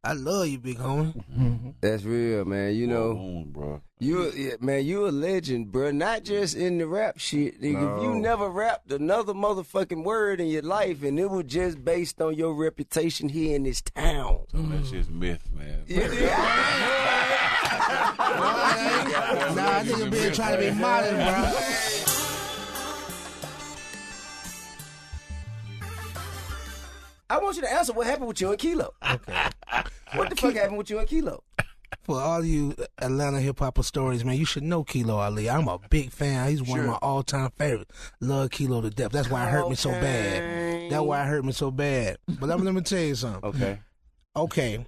I love you, big homie. That's real, man. You know, bro. You a legend, bro. Not just in the rap shit. Nigga. No. If you never rapped another motherfucking word in your life, and it was just based on your reputation here in this town. That shit's myth, man. Nah, nigga been trying to be modern, bro. I want you to answer what happened with you and Kilo. Okay. What the fuck happened with you and Kilo? For all you Atlanta hip hop stories, man, you should know Kilo Ali. I'm a big fan. He's one of my all-time favorites. Love Kilo to death. That's why it hurt me so bad. That's why it hurt me so bad. But let me tell you something. Okay.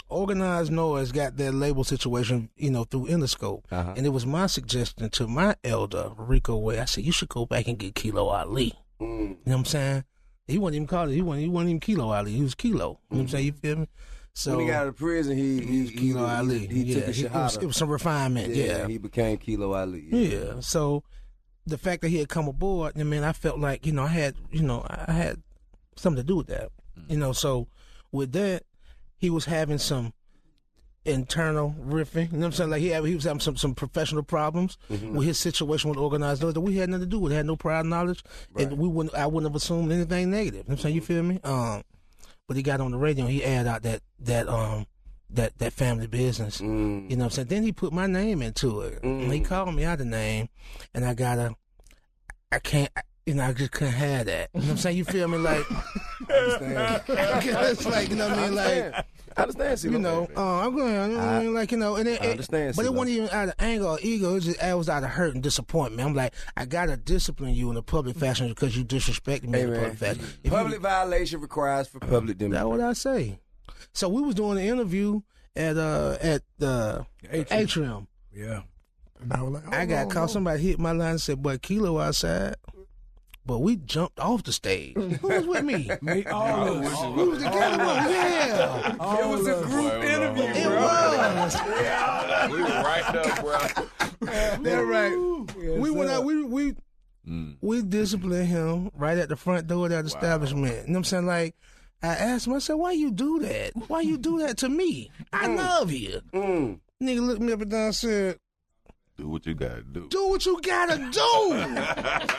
Organized Noise got their label situation, through Interscope. And it was my suggestion to my elder, Rico Way. I said, you should go back and get Kilo Ali. You know what I'm saying? He wasn't even called it. He wasn't even Kilo Ali. He was Kilo. You know what I'm saying? You feel me? So when he got out of prison, he was Kilo Ali. He took a shahada. It was some refinement. Yeah, he became Kilo Ali. Yeah. So the fact that he had come aboard, I felt like I had something to do with that. So with that, he was having some internal riffing. You know what I'm saying? Like he was having some professional problems with his situation with Organized Noise that we had nothing to do with. Had no prior knowledge, and I wouldn't have assumed anything negative. You know what I'm saying? You feel me? But he got on the radio and he aired out that family business. You know what I'm saying? Then he put my name into it. He called me out the name, and I just couldn't have that. You know what I'm saying? You feel me? Like, I understand. It's like, you know what I mean? Like, I understand, Cee Lo. I'm going, I understand, but Cee it Lo. wasn't even out of anger or ego. It was out of hurt and disappointment. I'm like, I gotta discipline you in a public fashion because you disrespected me in a public fashion. Public violation requires for public That's demonstration. what I say. So we was doing an interview at the Atrium. Yeah. And I was like, I got caught. Somebody hit my line and said, "Boy, Kilo outside." But we jumped off the stage. Who was with me? all of us. We was together. Yeah. It was a group interview, It bro. was. We were right up, bro. That's right. Yes, We went sir. out. We disciplined him right at the front door of that establishment. You know what I'm saying? Like, I asked him, I said, why you do that? Why you do that to me? I love you. Nigga looked me up and down and said, Do what you gotta do. do what you gotta do.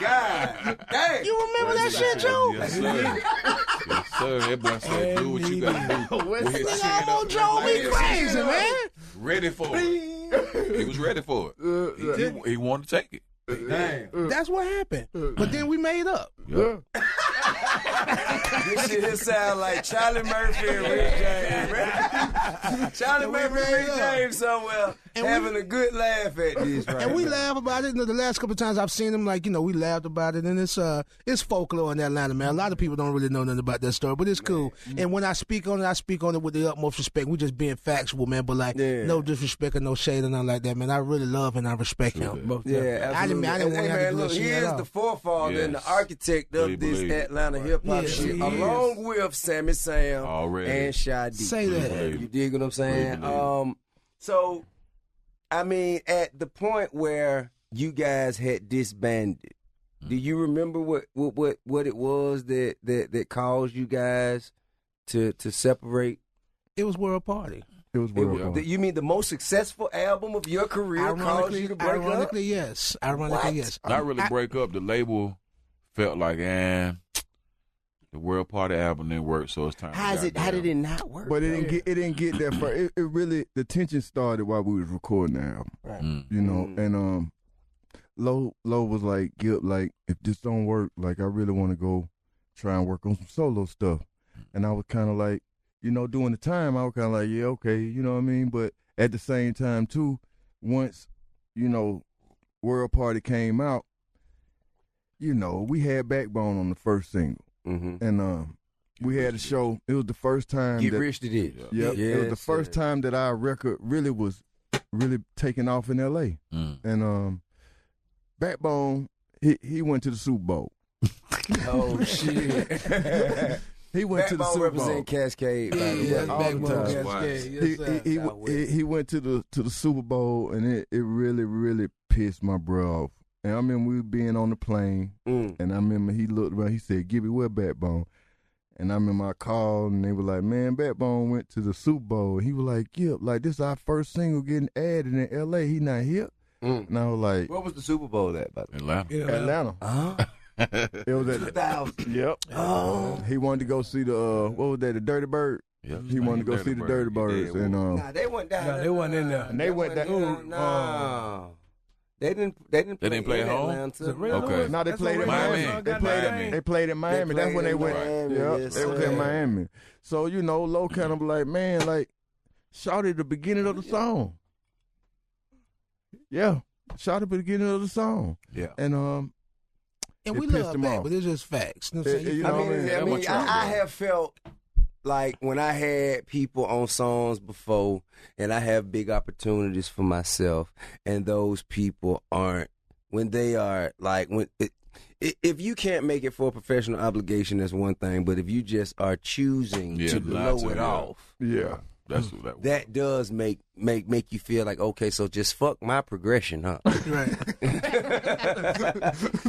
God dang. You remember that shit, Joe? Yes, sir. Yes, sir. That boy said, do what you gotta do. With his Nigga chin almost up, drove me like, crazy, man. ready for it. He was ready for it. He wanted to take it. Dang. That's what happened. But then we made up. Yeah. This shit here sound like Charlie Murphy and Rick James, man. Charlie Murphy and Rick James somewhere having a good laugh at this, right? And we now. laugh about it. The last couple of times I've seen him, like, we laughed about it. And it's folklore in Atlanta, man. A lot of people don't really know nothing about that story, but it's cool. And when I speak on it with the utmost respect. We just being factual, man. But, like, no disrespect or no shade or nothing like that, man. I really love and I respect him. Yeah, absolutely. I didn't want to have to do look, that he shit at is all. the forefather and the Yes. architect of this Believe. Atlanta hip hop Yes, shit, he along with Sammy Sam Already. and Shadi. Say that. Believe. You dig what I'm saying? Believe. So, I mean, at the point where you guys had disbanded, do you remember what it was that caused you guys to separate? It was World Party. It was World You mean the most successful album of your career caused you to break up? Ironically, yes. Ironically, yes. Not really break up. The label felt like, the World Party album didn't work, so it's time. How did it not work? But it didn't get that far. It really, the tension started while we was recording the album. Right. You know, and Lo was like, Gip, like, if this don't work, like, I really want to go try and work on some solo stuff. And I was kind of like, during the time, I was kind of like, yeah, okay, you know what I mean? But at the same time, too, once, World Party came out, we had Backbone on the first single. And we had a show. It was the first time Get Rich to this. Yeah, it was the first sir. time that our record really was taking off in L.A. And Backbone, he went to the Super Bowl. Oh, shit. He went to the Backbone Super Bowl. represent Cascade, by the way. all the time. Cascade. He went to the Super Bowl, and it really, really pissed my bro off. And I remember we being on the plane, and I remember he looked around, he said, Gibby, where Backbone? And I'm in my car, and they were like, man, Backbone went to the Super Bowl. He was like, yeah, like, this is our first single getting added in L.A. He not here. And I was like, what was the Super Bowl at, by the way? Atlanta. It was at 2000. Yep. Oh. He wanted to go see the, what was that, the Dirty Bird? Yep. He wanted to go see the Dirty Birds. Yeah, And Nah, they went down. No, they wasn't in there. And they went down. No. They didn't play at home? Atlanta. Okay. No, they played in Miami. They played in Miami. That's when they went. Miami, Yep, yes, they was sir. in Miami. So, you know, Lo kind of like, man, like, shouted at the beginning of the song. Yeah, shouted at the beginning of the song. Yeah. And And it we pissed love him that, off. but it's just facts. You know what I'm saying? You I know mean, what I mean? That was true, I bro. have felt like when I had people on songs before, and I have big opportunities for myself, and those people aren't, when they are like, if you can't make it for a professional obligation, that's one thing, but if you just are choosing to blow it off, Yeah. That's what that was. that does make you feel like, okay, so just fuck my progression, huh? Right. Like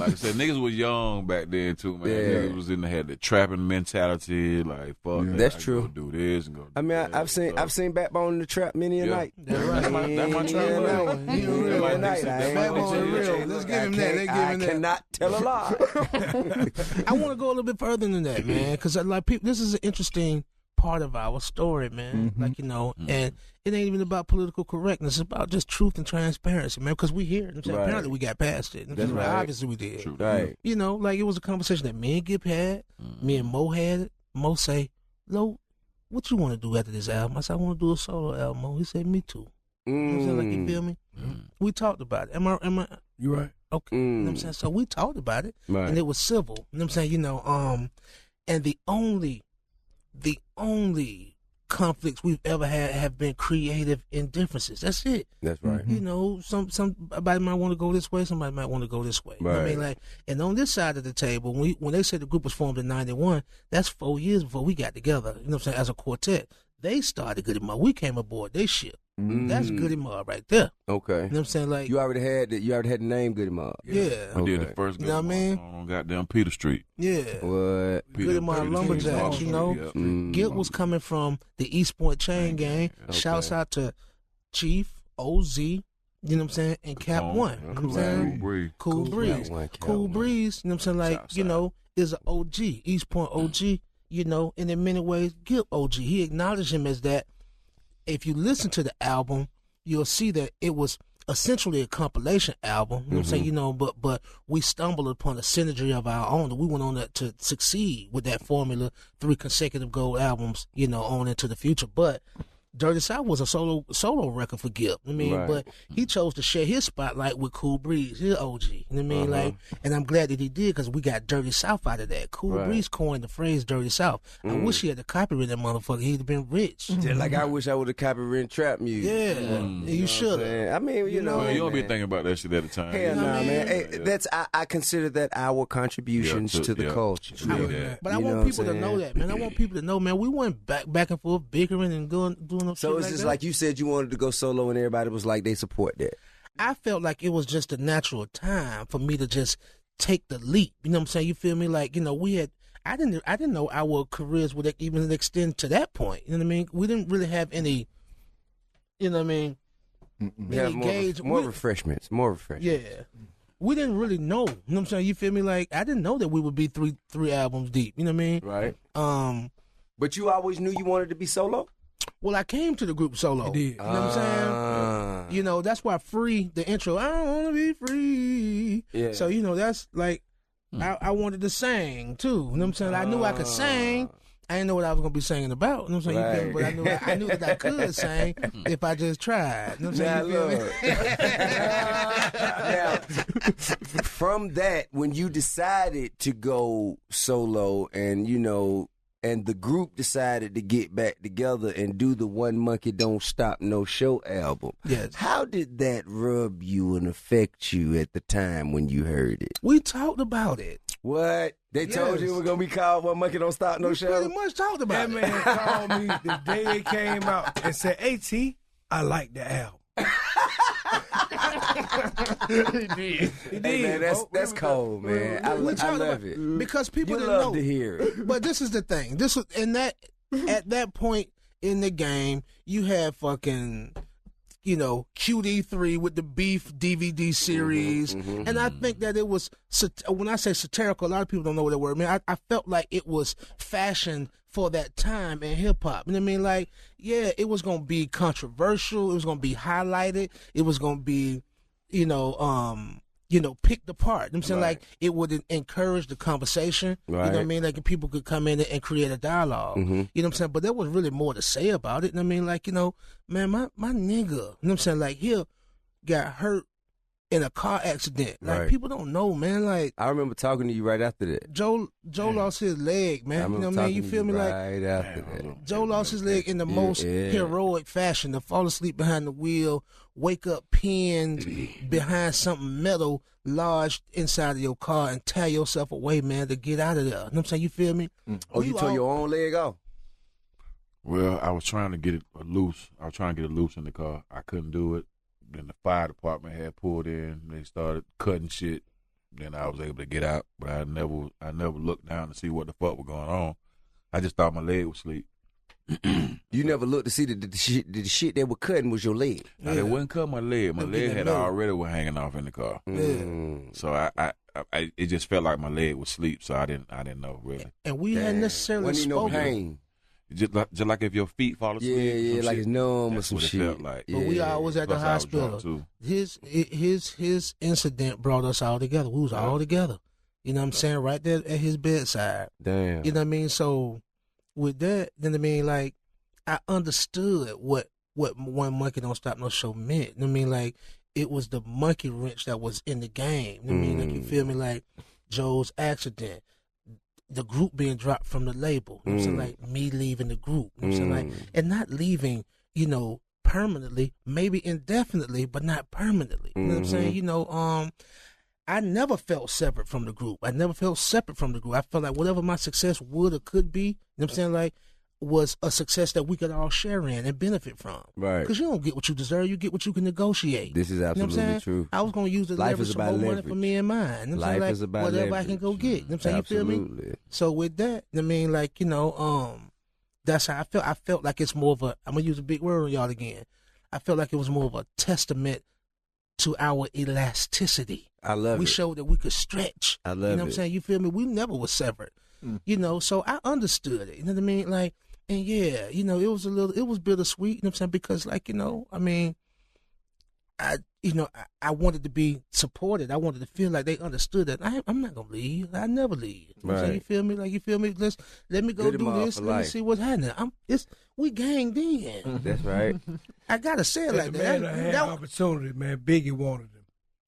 I said, niggas was young back then too, man. Yeah. Niggas was had the trapping mentality, like fuck. Yeah. that, That's I can true. Go do this and go. I do mean, that, I've seen Backbone in the Trap many a Yeah. night. That's right. That's my Many trap a buddy. night. He a real Many a one. night. I ain't Backbone gonna is tell you. real. Let's give him that. Let's give I him that. cannot tell a lie. I want to go a little bit further than that, man, because like people, this is an interesting part of our story, man. Mhm. Like, you know, and it ain't even about political correctness. It's about just truth and transparency, man. Because we hear it. You know what I'm saying? Right. Apparently, we got past it. You know what I'm That's saying? right. Obviously, we did. True. Right. You know, like it was a conversation that me and Gip had. Me and Mo had it. Mo say, "Lo, what you want to do after this album?" I said, "I want to do a solo album." Mo, he said, "Me too." You know what I'm saying? Like, you feel me? We talked about it. Am I? You right. Okay. You know what I'm saying? So we talked about it. Right. And it was civil. You know what I'm saying? You know, and the only conflicts we've ever had have been creative indifferences. That's it. That's right. You know, somebody might want to go this way, somebody might want to go this way. You know what I mean? Right. Like, and on this side of the table, when they said the group was formed in '91, that's 4 years before we got together. You know what I'm saying? As a quartet, they started Goodie Mob. We came aboard their ship. That's Goodie Mob right there. Okay. You know what I'm saying? Like, You already had the name Goodie Mob. yeah, We did Okay. the first. You know what I mean? On goddamn Peter Street. yeah. What? Goodie Mob Peter Lumberjacks, Street, you know? Yep. Gil was coming from the East Point Chain Gang. Okay. Shouts out to Chief, OZ, you know what I'm saying, and Cap Capone. One. You know what I'm saying? Breeze. Cool Breeze. Cool Breeze, you know what I'm saying? Like, Shouts you out. know, is an OG, East Point OG, you know, and in many ways, Gil OG. He acknowledged him as that. If you listen to the album, you'll see that it was essentially a compilation album. You know what I'm saying? You know, but we stumbled upon a synergy of our own. We went on to succeed with that formula, 3 consecutive gold albums, you know, on into the future. But Dirty South was a solo record for Gil. I mean, Right. but he chose to share his spotlight with Cool Breeze, his OG. You know what I mean? Like, and I'm glad that he did because we got Dirty South out of that. Cool Right. Breeze coined the phrase Dirty South. I wish he had the copyright that motherfucker. He'd have been rich. Just like I wish I would have copyrighted trap music. Yeah, you should have. I mean, you know. Well, you don't be man. thinking about that shit at the time. Hell know no, what I man. mean? Hey, that's I consider that our contributions Yeah, to the yeah. culture. True that. But I You know want what people I'm to know saying? that, man. I want people to know, man. We went back and forth bickering and doing no shit So it's like just that. like you said you wanted to go solo and everybody was like they support that. I felt like it was just a natural time for me to just take the leap. You know what I'm saying? You feel me? Like, you know, I didn't know our careers would even extend to that point. You know what I mean? We didn't really have any, you know what I mean? We have more We- refreshments. Yeah. We didn't really know. You know what I'm saying? You feel me? Like, I didn't know that we would be three albums deep. You know what I mean? Right. But you always knew you wanted to be solo? Well, I came to the group solo. You did. You know what I'm saying? You know, that's why Free, the intro, I don't want to be free. Yeah. So, you know, that's like, I wanted to sing too. You know what I'm saying? I knew I could sing. I didn't know what I was going to be singing about. You know what I'm saying? You feel me? But I knew that I could sing if I just tried. You know what I'm saying? You feel me? Now, from that, when you decided to go solo and, you know, and the group decided to get back together and do the One Monkey Don't Stop No Show album. Yes. How did that rub you and affect you at the time when you heard it? We talked about it. What? They told you it was going to be called One Monkey Don't Stop No We Show? pretty much talked about That it. man called me the day it came out and said, "AT, I like the album." He did. Hey, man, that's cold, man. I love it. Because people You didn't love know. to hear it. But this is the thing. This was at that point in the game, you had fucking, QD3 with the Beef DVD series, and I think that it was, when I say satirical, a lot of people don't know what that word means. I felt like it was fashioned for that time in hip hop. You know what I mean? Like, yeah, it was gonna be controversial. It was gonna be highlighted. It was gonna be, picked apart. You know what I'm saying? Right. Like, it would encourage the conversation. Right. You know what I mean? Like, people could come in and create a dialogue. You know what I'm saying? But there was really more to say about it. You know what I mean? Like, man, my nigga, you know what I'm saying? Like, he got hurt in a car accident. Like, Right. people don't know, man. Like, I remember talking to you right after that. Joe lost his leg, man. You know what I mean? You feel me? Like, right after that. Joe lost his leg in the most heroic fashion, to fall asleep behind the wheel, wake up pinned behind something metal lodged inside of your car, and tear yourself away, man, to get out of there. You know what I'm saying? You feel me? Oh, you tore your own leg off? Well, I was trying to get it loose. I was trying to get it loose in the car. I couldn't do it. Then the fire department had pulled in. They started cutting shit. Then I was able to get out, but I never looked down to see what the fuck was going on. I just thought my leg was asleep. You never looked to see the shit they were cutting was your leg. Now, they wouldn't cut my leg. My leg had already was hanging off in the car. So I it just felt like my leg was asleep. So I didn't know really. And we hadn't necessarily Wasn't no spoken. pain. Just like if your feet fall asleep. Yeah, like it's numb or That's some what shit. it felt like. But we all was at the Plus, I was drunk, hospital. too. His incident brought us all together. We was all together. You know what I'm saying? Right there at his bedside. Damn. You know what I mean? So with that, then I mean, like, I understood what One Monkey Don't Stop No Show meant. You know what I mean? Like, it was the monkey wrench that was in the game. You know what I mean? Like, you feel me? Like, Joe's accident, the group being dropped from the label. You know what I'm saying? Like, me leaving the group. You know what I'm saying? Like, and not leaving, permanently, maybe indefinitely, but not permanently. You know what I'm saying? I never felt separate from the group. I felt like whatever my success would or could be, you know what I'm saying? Like, was a success that we could all share in and benefit from. Right. Because you don't get what you deserve, you get what you can negotiate. This is You know what I'm absolutely saying? true. I was going to use the Life leverage is for about more money leverage. for me and mine. You know what I'm saying? Life Like, is about whatever leverage. I can go get. You know what I'm saying? Absolutely. You feel me? So with that, I mean, like, that's how I felt. I felt like it's more of a, I'm going to use a big word on y'all again. I felt like it was more of a testament to our elasticity. I love it. We showed that we could stretch. I love You know what I'm it. saying? You feel me? We never was severed. So I understood it. You know what I mean? Like, and yeah, it was bittersweet, you know what I'm saying? Because, like, I mean, I wanted to be supported. I wanted to feel like they understood that I'm not gonna leave. I never leave. You know what I'm saying? You feel me? Like, you feel me? Let me go Goodie do Mob this. for Let me life. see what's happening. We ganged in. That's right. I gotta say it like Man, I that. had opportunity, man. Biggie wanted him.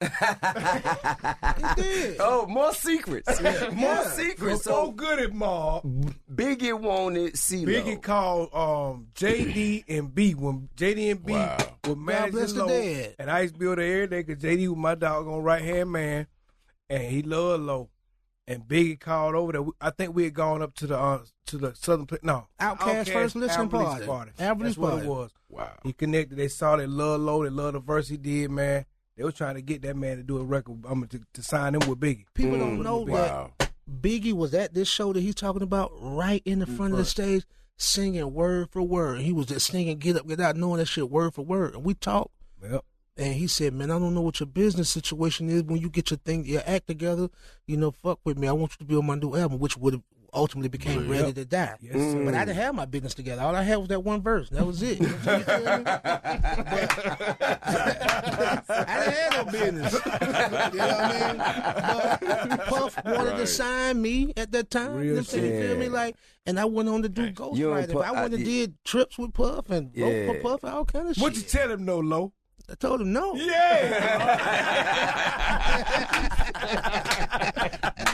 He did. Oh, more secrets. More secrets. So So Goodie Mob. Biggie wanted Cee Lo. Biggie called JD and B when JD and B Wow. were bless managing the Lo. dead. And I used to be over there every day because JD was my doggone right hand man, and he loved Lo. And Biggie called over there. I think we had gone up to the southern place. No, Outkast first listening Outcast party. That's what it was. Wow. He connected. They saw they love Lo. They love the verse he did, man. They was trying to get that man to do a record. To sign him with Biggie. People don't know Wow. that Biggie was at this show that he's talking about right in the front of the stage, singing word for word. He was just singing "Get Up, Get Out," knowing that shit word for word. And we talked. Yep. And he said, "Man, I don't know what your business situation is when you get your act together. Fuck with me. I want you to be on my new album," which would have ultimately became Ready to Die. Yes, sir. But I didn't have my business together. All I had was that one verse. That was it. You feel me? But I didn't have no business. You know what I mean? But Puff wanted to sign me at that time. Real You know what I'm saying? You feel me? shit. Like, and I went on to do You and Ghostwriting. Puff- I went and I- did trips with Puff and wrote for Yeah. Puff and all kind of shit. What you tell him, no, Lo? I told him no. Yeah.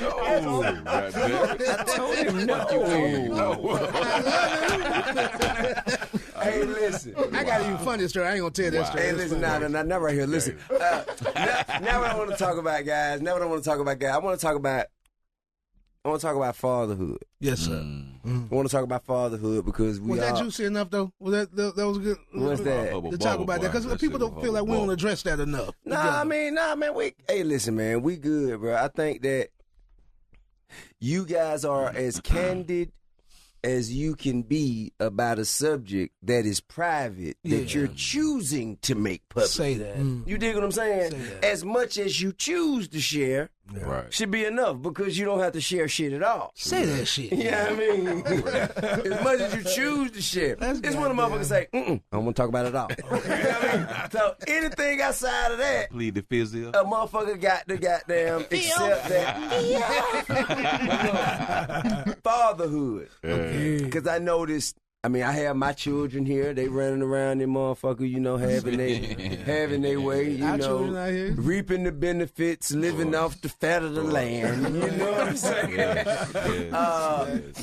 No, goddamn. I told him no. Hey, listen. I got an even funnier story. I ain't gonna tell that story. Hey, It's listen, funny. now right here. Listen. Now what I want to talk about, guys. I want to talk about I want to talk about fatherhood. Yes, sir. I want to talk about fatherhood because Was that juicy enough though? Was that was good? What's that? To talk about that because people don't feel like we don't address that enough. Nah, man. Hey, listen, man. We good, bro. I think that you guys are as candid as you can be about a subject that is private that you're choosing to make public. Say that. You dig what I'm saying? As much as you choose to share should be enough because you don't have to share shit at all. Say that shit. Yeah, I mean, as much as you choose to share. It's when a motherfucker say, I don't want to talk about it all. You know what I mean? So anything outside of that, Plead the physio. a motherfucker got to goddamn accept that. Fatherhood. Because I noticed, I have my children here. They running around, them motherfucker, having their way, Our children out here. reaping the benefits, living off the fat of the land. You know what I'm saying?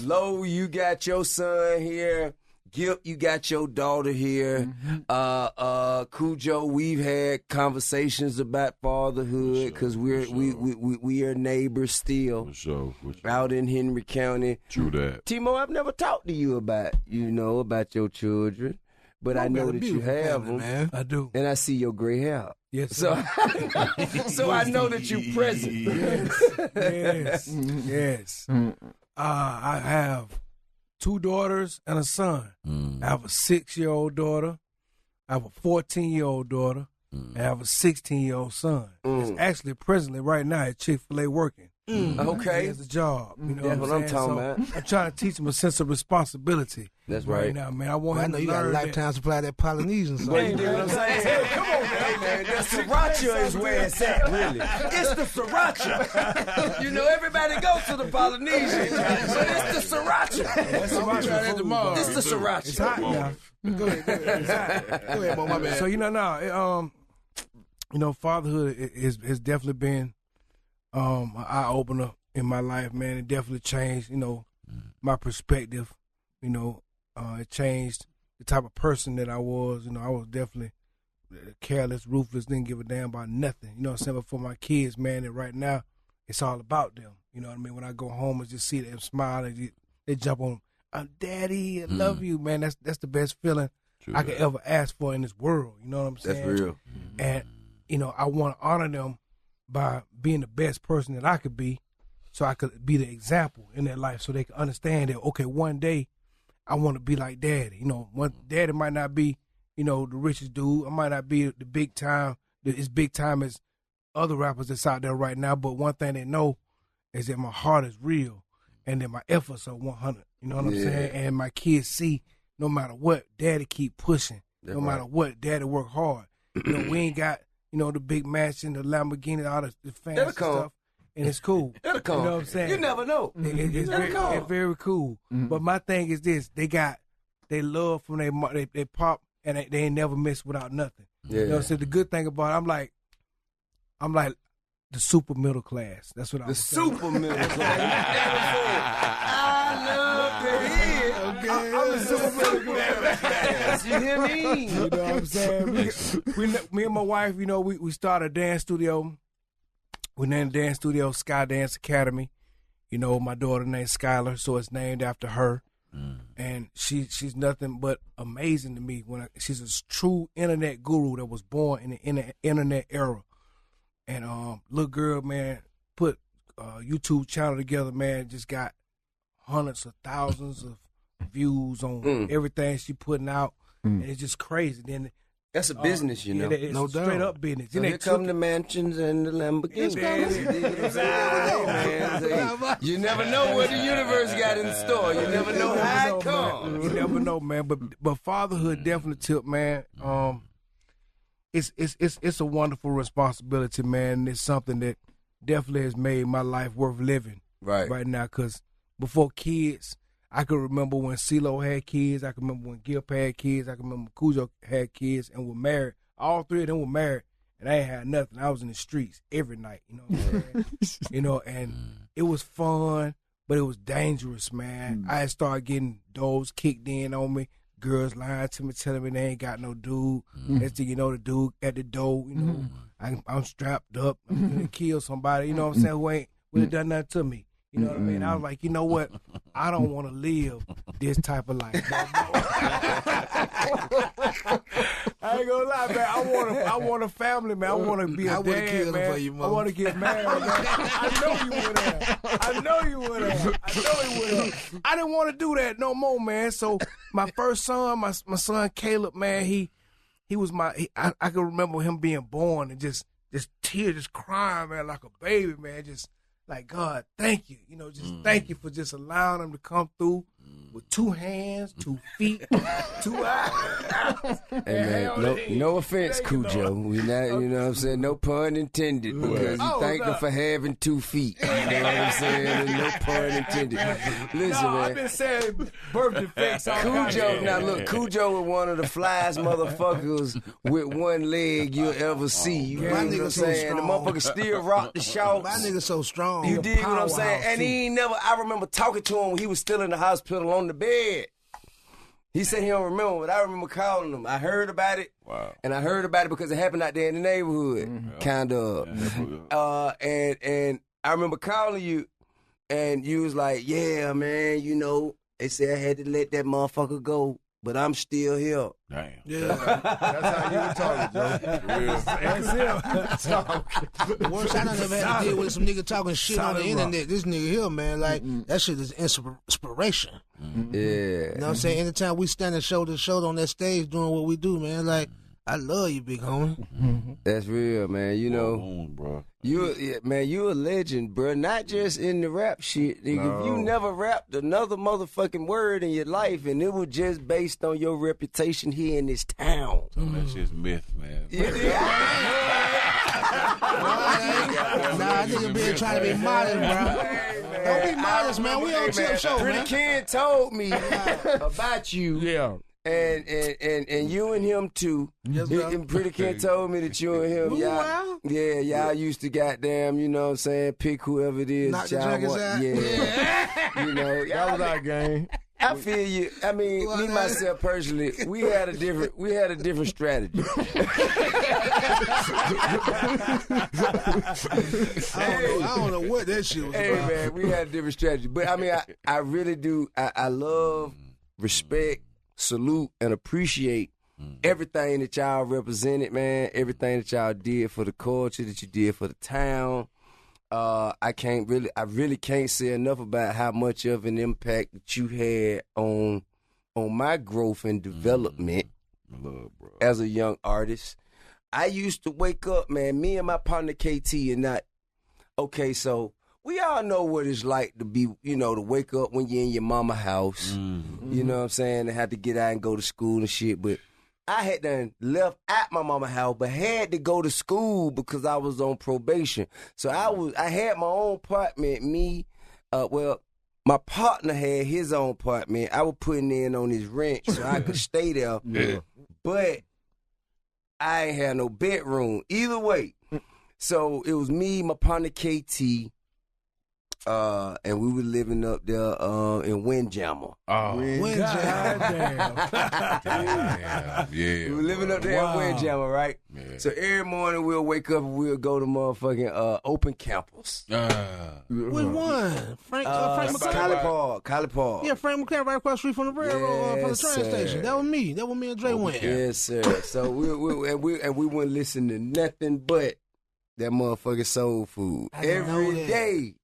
Lo, you got your son here. Gip, you got your daughter here. Cujo, we've had conversations about fatherhood because we are neighbors still. For sure. Out in Henry County. True that. Timo, I've never talked to you about your children, but I know that you have them. Man. I do. And I see your gray hair. Yes, So, sir. so I know that you're present. Yes. I have 2 daughters and a son. I have a 6-year-old daughter. I have a 14-year-old daughter. And I have a 16-year-old son. He's actually presently right now at Chick-fil-A working. Okay. He has a job. You know That's what I'm talking So about. I'm trying to teach him a sense of responsibility. That's right. Now, man, I want I him know to you got a learn lifetime supply of that Polynesian sauce. Well, you dig what I'm saying? Come on, man. That sriracha is where it's at, really. It's the sriracha. Everybody goes to the Polynesian, but it's the sriracha. That's sriracha tomorrow. It's the sriracha. It's hot now. Go ahead. It's hot. Go ahead, Mo, my bad. So fatherhood has definitely been an eye opener in my life, man. It definitely changed, my perspective. It changed the type of person that I was. I was definitely careless, ruthless, didn't give a damn about nothing. You know what I'm saying? But for my kids, man, and right now, it's all about them. You know what I mean? When I go home and just see them smile and they jump on, Daddy, I love you, man. That's the best feeling I could ever ask for in this world. You know what I'm saying? That's real. And, I want to honor them by being the best person that I could be so I could be the example in their life so they can understand that, okay, one day I want to be like Daddy. Daddy might not be, the richest dude. I might not be the big time, as big time as other rappers that's out there right now, but one thing they know is that my heart is real and that my efforts are 100. You know what I'm saying? And my kids see no matter what, Daddy keep pushing. That's no matter what, Daddy work hard. We ain't got, the big mansion, the Lamborghini, all the fancy stuff. And it's cool. It'll come. You know what I'm saying? You never know. It's very cool. But my thing is this: they love from they pop, and they ain't never miss without nothing. Yeah. You know what I'm saying? The good thing about it, I'm like the super middle class. That's what I'm saying. The super middle class. I love to hear. Okay. I'm the super middle class. You hear me? You know what I'm saying? Me and my wife, we started a dance studio. We named the dance studio Sky Dance Academy. My daughter named Skylar, so it's named after her. And she's nothing but amazing to me. She's a true internet guru that was born in the internet era. And little girl, man, put a YouTube channel together, man, just got hundreds of thousands of views on everything she putting out. And it's just crazy. Then that's a business, it's no straight doubt. up business. So here come the mansions and the Lamborghinis. You never know what the universe got in store. You never know how it comes. You never know, man. But fatherhood definitely took, man. It's a wonderful responsibility, man. And it's something that definitely has made my life worth living right now. Because before kids, I can remember when Cee Lo had kids. I can remember when Gip had kids. I can remember Cujo had kids and were married. All 3 of them were married, and I ain't had nothing. I was in the streets every night, you know what I'm saying? And it was fun, but it was dangerous, man. I had started getting doors kicked in on me. Girls lying to me, telling me they ain't got no dude. Next thing you know, the dude at the door, I'm strapped up. I'm going to kill somebody, you know what I'm saying, who ain't really done nothing to me. You know what I mean? I was like, you know what? I don't want to live this type of life. I ain't gonna lie, man. I want a family, man. I want to be a dad, man. For you, I want to get married, man. I know you would have. I know you would have. I didn't want to do that no more, man. So my first son, my son Caleb, man, he was I can remember him being born and just tears, just crying, man, like a baby, man, just like, God, thank you. You know, just thank you for just allowing him to come through with 2 hands, 2 feet, 2 eyes. Hey, man, no offense, Cujo. We not, you know what I'm saying? No pun intended, because you thank him for having 2 feet. You know what I'm saying? And no pun intended. Listen, man. I've been saying birth defects. Cujo, now look, Cujo was one of the flyest motherfuckers with 1 leg you'll ever see. You know what I'm saying? The motherfucker still rock the shorts. My nigga so strong. You dig what I'm saying? And he ain't never, I remember talking to him when he was still in the hospital on the bed. He said he don't remember, but I remember calling him. I heard about it. Wow. And I heard about it because it happened out there in the neighborhood, kind of. And I remember calling you, and you was like, yeah, man, you know, they said I had to let that motherfucker go, but I'm still here. Damn. Yeah. That's how you were talking, Joe. That's him. The worst I done ever had to deal with some nigga talking shit on the internet. This nigga here, man, like, that shit is inspiration. Yeah. You know what I'm saying? Anytime we standing shoulder to shoulder on that stage doing what we do, man, like, I love you, big homie. That's real, man. You know, bro. you a legend, bro. Not just in the rap shit, nigga. No. If you never rapped another motherfucking word in your life, and it was just based on your reputation here in this town. That shit's myth, man. Nah, nigga been trying to be modest, bro. Don't be modest, man. We on Tip Show, Pretty man. Kid told me about you. Yeah. And you and him too. Yes, sir. And Pretty Kid told me that you and him, y'all used to goddamn, you know what I'm saying, pick whoever it is. Knock the y'all dragons want. out. Yeah. You know, That was our game. I feel you. I mean, me myself personally, we had a different strategy. I don't know what that shit was Hey about. man, we had a different strategy. But I mean, I really do. I love, respect, salute, and appreciate everything that y'all represented, man. Everything that y'all did for the culture, that you did for the town. I really can't say enough about how much of an impact that you had on my growth and development as a young artist. I used to wake up, man, me and my partner KT, and not, okay, so we all know what it's like to be, you know, to wake up when you're in your mama house, you know what I'm saying, and have to get out and go to school and shit, but I had done left at my mama house, but had to go to school because I was on probation. So I had my own apartment. My partner had his own apartment. I was putting in on his rent so I could stay there. But I ain't had no bedroom. Either way. So it was me, my partner KT, and we were living up there in Windjammer. Windjammer. We were living up there in Windjammer, right? Yeah. So every morning we'll wake up and we'll go to motherfucking open campus. Which one? Frank McClary? College Park. Yeah, Frank McClary right across the street from the railroad, from the train station. That was me. That was me and Dre went. Yes, sir. So we wouldn't listen to nothing but that motherfucking soul food. Every day.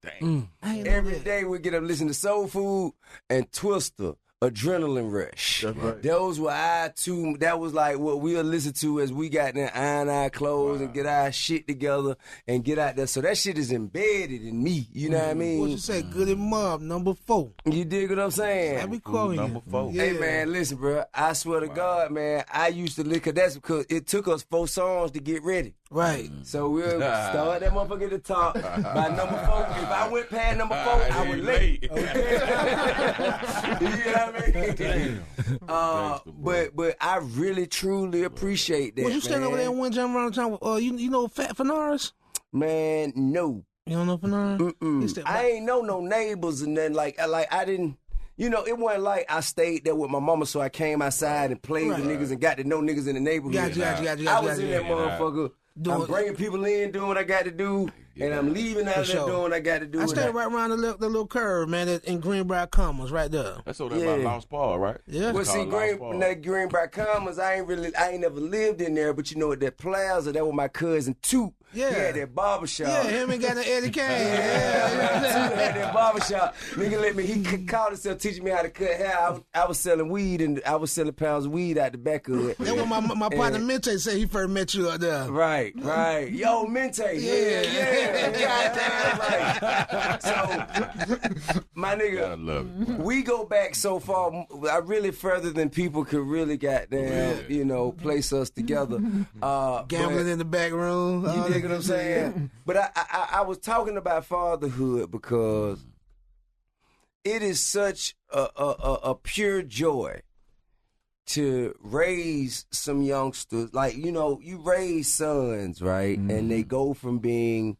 Every day we get up and listen to soul food and Twister, Adrenaline Rush. That's right. Those were our two. That was like what we'll listen to as we got there, iron our clothes and get our shit together and get out there. So that shit is embedded in me. You know what I mean? What you say? Goodie Mob, number 4. You dig what I'm saying? Let me call you. Number 4. Yeah. Hey man, listen, bro. I swear to God, man, I used to lick. That's because it took us 4 songs to get ready. Right. So we'll start that motherfucker at the top. By number 4, if I went past number 4, I was late. Okay. You know what I mean? But I really truly appreciate that. Was you standing over there in Windjammer around the time? You know Fat Fanaras? Man, no. You don't know Fanaras? I ain't know no neighbors and then like I didn't. You know, it wasn't like I stayed there with my mama, so I came outside and played with niggas and got to know niggas in the neighborhood. Got you. I was in that motherfucker. I'm bringing people in, doing what I got to do, and I'm leaving out of that door, and I got to do it. I stay right around the little curve, man, in Greenbrier Commons, right there. That's over there by Lost Paul, right? Yeah. Well, see, Greenbrier Commons, I ain't never lived in there, but you know, at that plaza, that was my cousin Toot. Yeah. He had that barbershop. Yeah, him and got the Eddie Kane. Yeah. Toot had that barbershop. Nigga he called himself teaching me how to cut hair. I was selling weed, and I was selling pounds of weed out the back of it. That was my partner Mente said he first met you out there. Right. Yo, Mente. Yeah. Goddamn right. So, my nigga, I love it. we go back so far, I really further than people could really goddamn, place us together. Gambling in the back room. You dig what I'm saying? But I was talking about fatherhood because it is such a pure joy to raise some youngsters. Like, you raise sons, right? Mm-hmm. And they go from being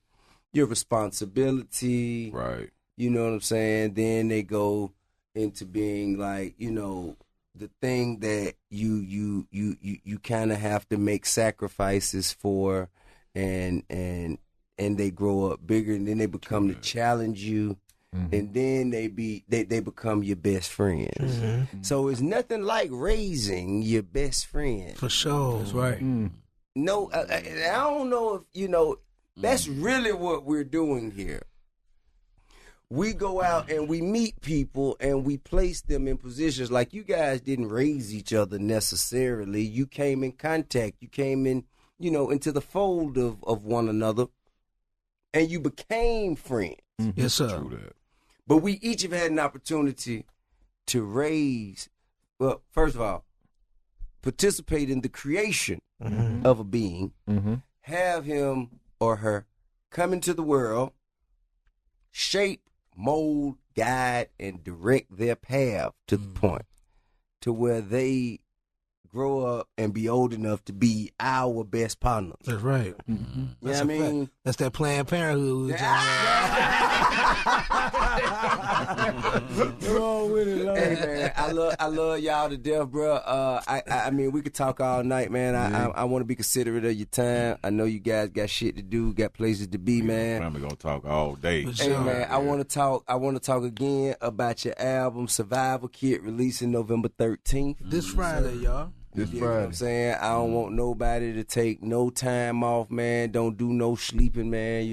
your responsibility. Right. You know what I'm saying? Then they go into being like, the thing that you kind of have to make sacrifices for, and they grow up bigger, and then they become to challenge you. Mm-hmm. And then they become your best friends. Mm-hmm. So it's nothing like raising your best friend. For sure. That's right. No, I don't know if, that's really what we're doing here. We go out and we meet people and we place them in positions. Like, you guys didn't raise each other necessarily. You came in contact. You came in, into the fold of one another, and you became friends. Mm-hmm. Yes, sir. True that. But we each have had an opportunity to raise, well, first of all, participate in the creation of a being, have him or her come into the world, shape, mold, guide, and direct their path to the point to where they grow up and be old enough to be our best partners. That's right. Mm-hmm. You know what I mean? That's that Planned Parenthood. Hey, man, I love y'all to death, bro. I mean, we could talk all night, man. I want to be considerate of your time. I know you guys got shit to do, got places to be, man. I'm gonna talk all day. Hey, man, I want to talk again about your album, Survival Kit, releasing November 13th. This Friday, y'all. You know what I'm saying? I don't want nobody to take no time off, man. Don't do no sleeping, man.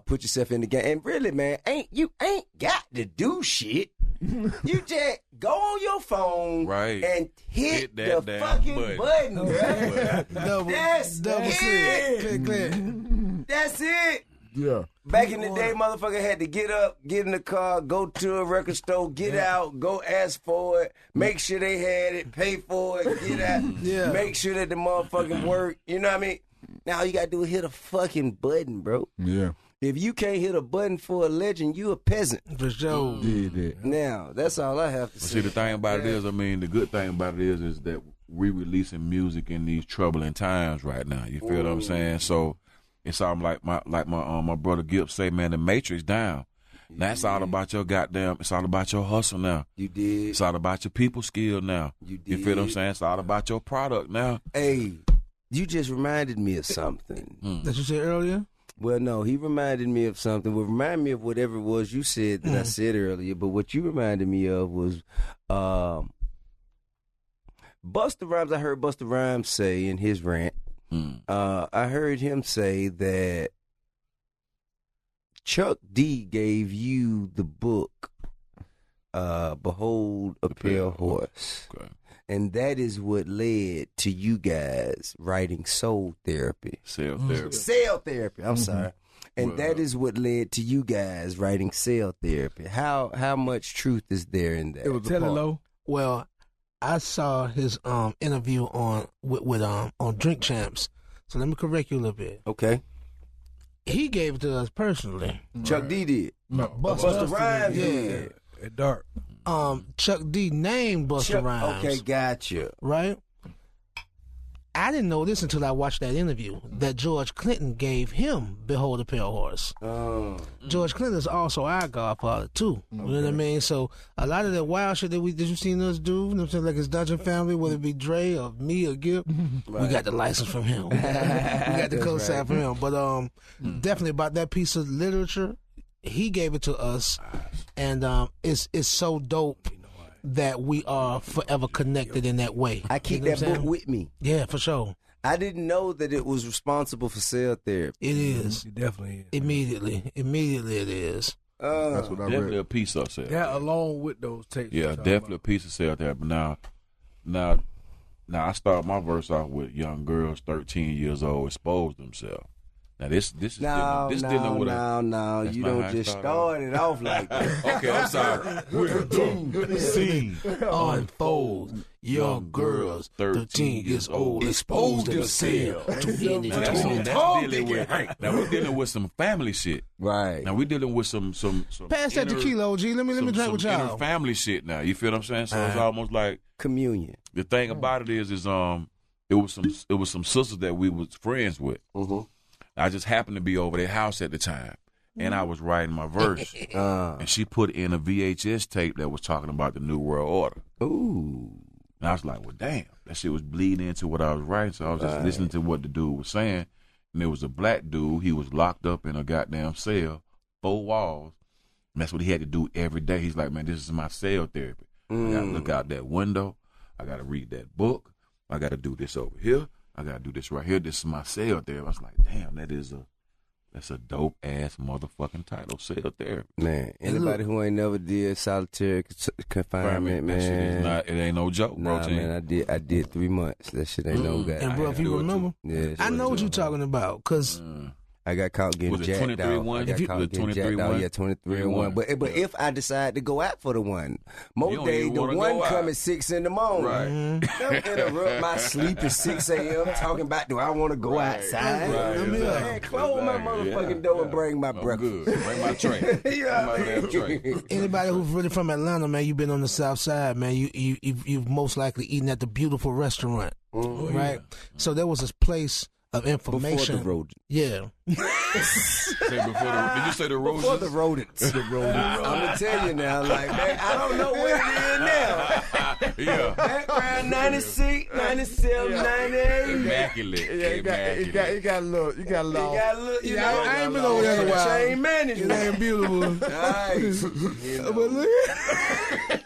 Put yourself in the game. And really, man, you ain't got to do shit. You just go on your phone and hit the fucking button, bro. That's it. Click. That's it. Yeah. Back in the day, motherfucker had to get up, get in the car, go to a record store, get out, go ask for it, make sure they had it, pay for it, get out, make sure that the motherfucking work. You know what I mean? Now all you gotta do is hit a fucking button, bro. Yeah. If you can't hit a button for a legend, you a peasant. For sure. Now, that's all I have to say. See, the thing about it is, the good thing about it is that we releasing music in these troubling times right now. You feel what I'm saying? So it's all like my brother Gibbs say, man, the matrix down. Now it's all about your it's all about your hustle now. You did. It's all about your people skill now. You did. You feel what I'm saying? It's all about your product now. Hey, you just reminded me of something. That you said earlier? Well, no, he reminded me of something. Well, remind me of whatever it was you said that I said earlier. But what you reminded me of was Busta Rhymes. I heard Busta Rhymes say in his rant, I heard him say that Chuck D gave you the book, Behold a Pale Horse. Okay. And that is what led to you guys writing Soul Therapy. Cell Therapy. Cell Therapy, I'm sorry. And that is what led to you guys writing Cell Therapy. How much truth is there in that? Tell it, Lo. Well, I saw his interview on Drink Champs. So let me correct you a little bit. Okay. He gave it to us personally. Chuck D did. No, Busta Rhymes did. At dark. Chuck D named Busta Rhymes. Okay, gotcha. Right? I didn't know this until I watched that interview that George Clinton gave him Behold the Pale Horse. George Clinton is also our godfather too. You know what I mean? So a lot of that wild shit that you seen us do, you know what I'm saying, like his Dungeon family, whether it be Dre or me or Gip, we got the license from him. We got the co-sign from him. But definitely about that piece of literature, he gave it to us, and it's so dope that we are forever connected in that way. I keep that book with me. Yeah, for sure. I didn't know that it was responsible for cell therapy. It is. It definitely is. Immediately it is. That's what I Definitely read. a piece of cell. That along with those tapes. Yeah, definitely a piece of cell therapy. Now, I start my verse off with young girls 13 years old expose themselves. Now this is dealing with no. You don't just start it off like that. Okay, I'm sorry. Scene Unfold. Young girls 13 years old expose themselves to Now we're dealing with some family shit. Right. Now we're dealing with some Pass that to Kilo, G. Let me drink with y'all. Family shit now. You feel what I'm saying? So it's almost like communion. The thing about it is it was some sisters that we was friends with. I just happened to be over their house at the time, and I was writing my verse, and she put in a VHS tape that was talking about the New World Order. Ooh. And I was like, well, damn, that shit was bleeding into what I was writing, so I was just listening to what the dude was saying, and there was a black dude. He was locked up in a goddamn cell, 4 walls, and that's what he had to do every day. He's like, man, this is my cell therapy. I got to look out that window. I got to read that book. I got to do this over here. I gotta do this right here. This is my cell therapy. I was like, damn, that's a dope ass motherfucking title, cell therapy. Man, anybody who ain't never did solitary confinement, man, that shit is not, it ain't no joke, bro. Nah, man, I did 3 months. That shit ain't no guy. And bro, if you remember, I know what you're talking about, cause I got caught getting jacked out. 23-1? I got caught getting jacked out. Yeah, 23-1. But if I decide to go out for the one, most days the one come at 6 in the morning. Right. Don't interrupt my sleep at 6 a.m. talking about do I want to go outside? Right, Man, close my motherfucking door and bring my breakfast. Good. Bring my tray. Yeah. Tray. Anybody who's really from Atlanta, man, you've been on the South Side, man. You've most likely eaten at the beautiful restaurant, right? So there was this place of information. Before the rodents. Yeah. Did you say the rodents? Before the rodents. I'm going to tell you now, like, man, I don't know what it is now. Yeah. Background 96, 97, 98. Immaculate. You got a little. You know, I ain't been over there in a while. Chain management. It ain't beautiful. Nice. But look,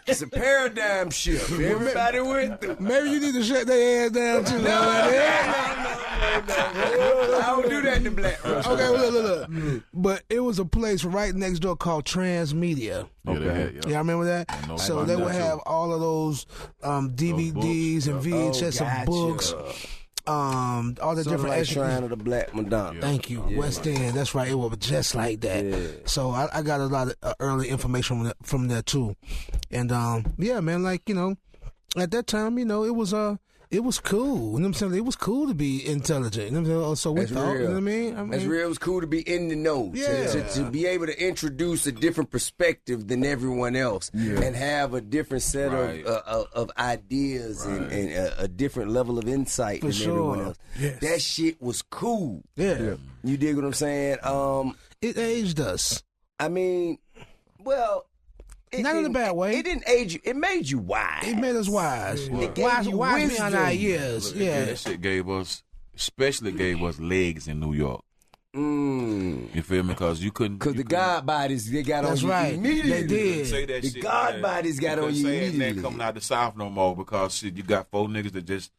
It's a paradigm shift. Everybody went through. maybe you need to shut their ass down too. No. I don't do that to black restaurants. Okay, well, look. But it was a place right next door called Transmedia. Okay. Yeah, I remember that. know So about they that, would too. have all of those DVDs and VHS of books. All the Something different like extra- Shrine of the Black Madonna. Thank you, West End. That's right. It was just like that. Yeah. So I got a lot of early information from there too, and yeah, man. Like, you know, at that time, you know, it was cool. You know what I'm saying? It was cool to be intelligent. You know what I'm saying? So we That's thought. real. You know what I mean? That's real. It was cool to be in the know. Yeah. To be able to introduce a different perspective than everyone else and have a different set of ideas and a different level of insight For than sure. everyone else. Yes. That shit was cool. Yeah. You dig what I'm saying? It aged us. I mean, well, it Not in a didn't- bad way. It didn't age you. It made you wise. It made us wise. It gave Wise you beyond our wisdom. years. Yeah. That shit gave us legs in New York. You feel me? Because you couldn't. Because the God bodies, they got That's on you right. immediately. They did. Say that The shit, God man. bodies got on you Say it, immediately. man, coming out the South no more because shit, you got 4 niggas that just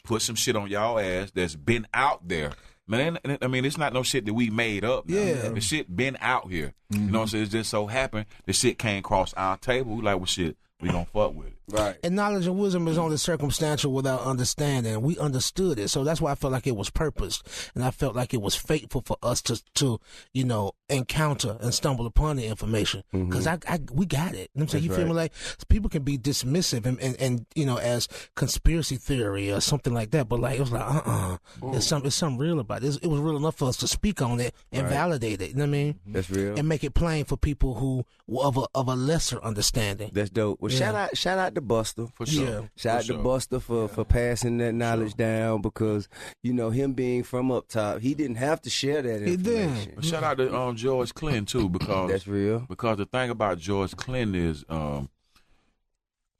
put some shit on y'all ass that's been out there. Man, I mean, it's not no shit that we made up. Now. Yeah. The shit been out here. You know what I'm saying? It just so happened the shit came across our table. We like, well, shit, we gonna fuck with it. Right. And knowledge and wisdom is only circumstantial without understanding. We understood it. So that's why I felt like it was purposed. And I felt like it was fateful for us to you know, encounter and stumble upon the information. Because we got it. You know what I'm saying? You feel me? Like, people can be dismissive and, you know, as conspiracy theory or something like that. But, like, it was like, There's something real about it. It was real enough for us to speak on it and validate it. You know what I mean? That's real. And make it plain for people who were of a lesser understanding. That's dope. Well, shout out to Buster. For sure. Yeah. Shout out to Buster for passing that knowledge down, because, you know, him being from up top, he didn't have to share that information. But shout out to George Clinton too, because That's real. Because the thing about George Clinton is,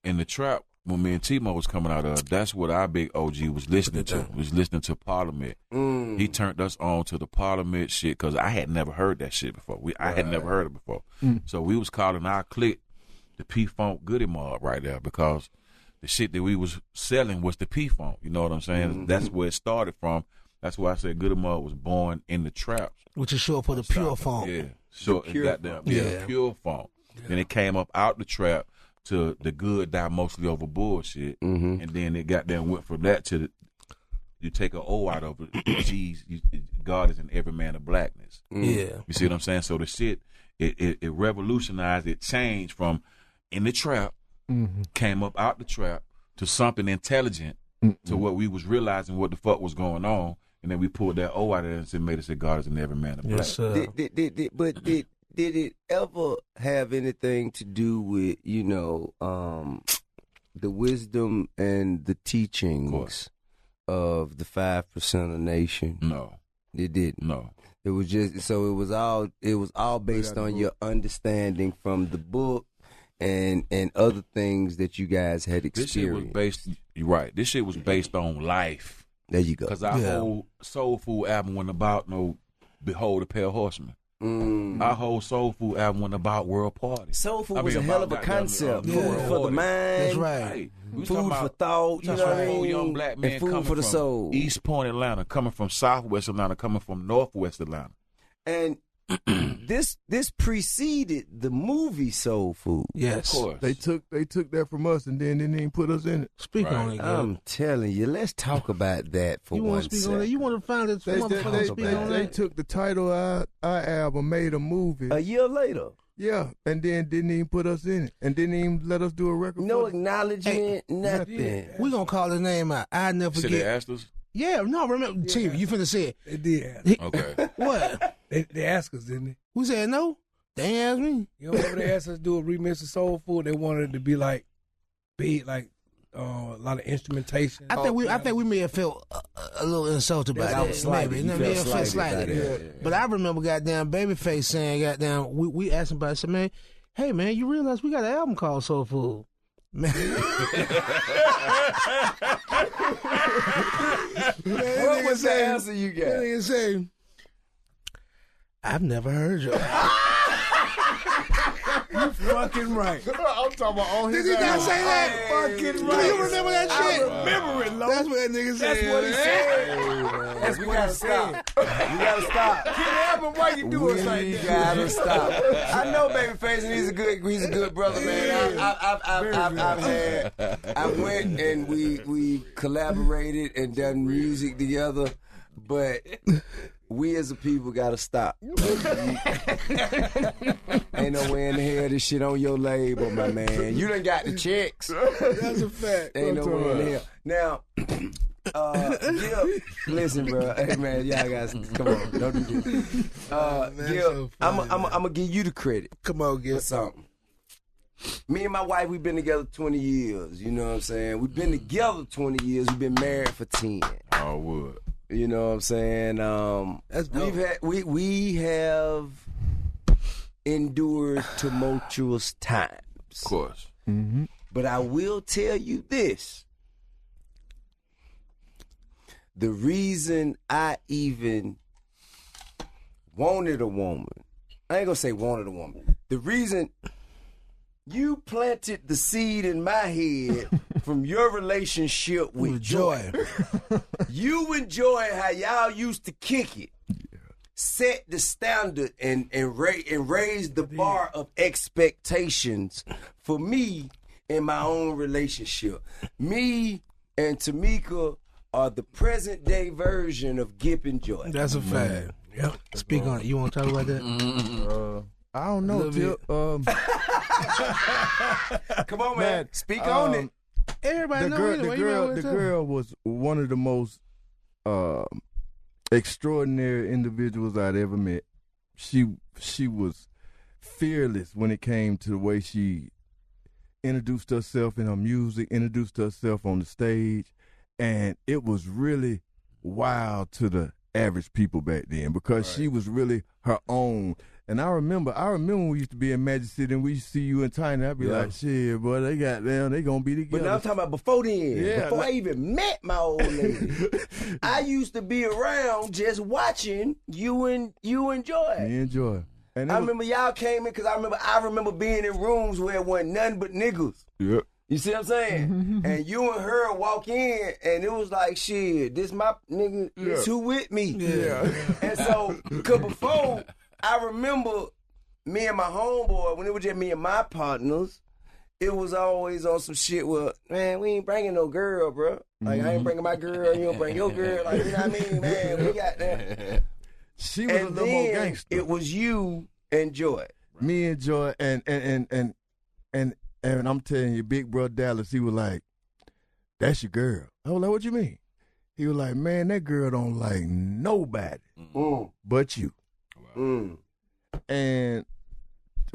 in the trap, when me and T-Mo was coming out of, that's what our big OG was listening to. Was listening to Parliament. He turned us on to the Parliament shit, because I had never heard that shit before. I had never heard it before. So we was calling our clique the P-Funk Goodie Mob right there, because the shit that we was selling was the P-Funk. You know what I'm saying? That's where it started from. That's why I said Goodie Mob was born in the traps. Which is short for the pure funk. Yeah. So pure pure funk. Then it came up out the trap to the good die mostly over bullshit, and then it went from that to you take an O out of it. Geez, God is in every man of blackness. Yeah, you see what I'm saying? So the shit it revolutionized. It changed from in the trap, came up out the trap to something intelligent, to what we was realizing what the fuck was going on, and then we pulled that O out of it and made it say God is in every man of blackness. Did it ever have anything to do with, you know, the wisdom and the teachings of the 5% of nation? No, it didn't. No, it was just so it was all based on your understanding from the book and other things that you guys had experienced. This shit was based. You're right. This shit was based on life. There you go. Because our whole Soul Food album wasn't about no Behold the Pale Horseman. Our whole Soul Food album went about world party. Soul food was a hell of a concept for the mind. That's right. We Food for thought. You know what I mean? Young black man and food coming for the from soul. East Point, Atlanta, coming from Southwest Atlanta, coming from Northwest Atlanta. And this preceded the movie Soul Food. Yes, of course. They took that from us and then didn't even put us in it. Speak on it. I'm telling you, let's talk about that for you one speak second. on it? You want to find it? They took the title of our album, made a movie a year later. Yeah, and then didn't even put us in it, and didn't even let us do a record. No acknowledgement, nothing. We gonna call his name out. I never forget. So they asked us? Yeah, no, remember, Chief, you finna say it. They did. Okay. What? They asked us, didn't they? Who said no? They ain't asked me. You know, whenever they asked us to do a remix of Soul Food, they wanted it to be like, a lot of instrumentation. I think we may have felt a little insulted by that. Maybe. Maybe felt slighted. But I remember goddamn Babyface saying, goddamn, we asked him about it. I said, man, hey man, you realize we got an album called Soul Food. Man. What was the answer you got? He say, I've never heard you. You fucking right. I'm talking about on his. Did he not say that? Fucking right. Do you remember that shit? I remember it, Lo. That's what that nigga said. That's what he said. That's what he said. You gotta stop. Can't happen. Why you do us like that? You gotta stop. I know Babyface, and he's a good brother, man. I went and we collaborated and done music together, but we as a people gotta stop. Ain't no way in the hell this shit on your label, my man. You done got the checks. That's a fact. Ain't no way in the hell. Now, Gil, listen, bro. Hey, man, y'all guys, come on. Don't do this. Gil, I'm going to give you the credit. Come on, Gil. For something. Me and my wife, we've been together 20 years. You know what I'm saying? We've been together 20 years. We've been married for 10. Oh, would. You know what I'm saying? That's dope. We have endured tumultuous times. Of course. Mm-hmm. But I will tell you this. The reason I even wanted a woman, I ain't gonna say wanted a woman. The reason you planted the seed in my head from your relationship with Joy. You enjoy how y'all used to kick it. Set the standard and raise the bar of expectations for me in my own relationship. Me and Tamika are the present day version of Gip and Joy. That's a fact. Yep. Speak on it. You want to talk about that? I don't know. Come on, man. Speak on it. Everybody the girl was one of the most extraordinary individuals I'd ever met. She was fearless when it came to the way she introduced herself in her music, introduced herself on the stage, and it was really wild to the average people back then because she was really her own. And I remember when we used to be in Magic City and we used to see you and Tiny, I'd be like, shit, boy, they gonna be together. But now I'm talking about before then. Before I even met my old lady. I used to be around just watching you and Joy. Me and Joy. And I remember y'all came in because I remember being in rooms where it wasn't nothing but niggas. Yep. You see what I'm saying? And you and her walk in, and it was like, shit, this my nigga, this who with me. Yeah. And so, because before, I remember me and my homeboy, when it was just me and my partners, it was always on some shit where, man, we ain't bringing no girl, bro. Like, I ain't bringing my girl, you don't bring your girl. Like, you know what I mean, man? We got that. She was a little more gangster. It was you and Joy. Me and Joy, and I'm telling you, big bro Dallas, he was like, that's your girl. I was like, what you mean? He was like, man, that girl don't like nobody but you. Mm. And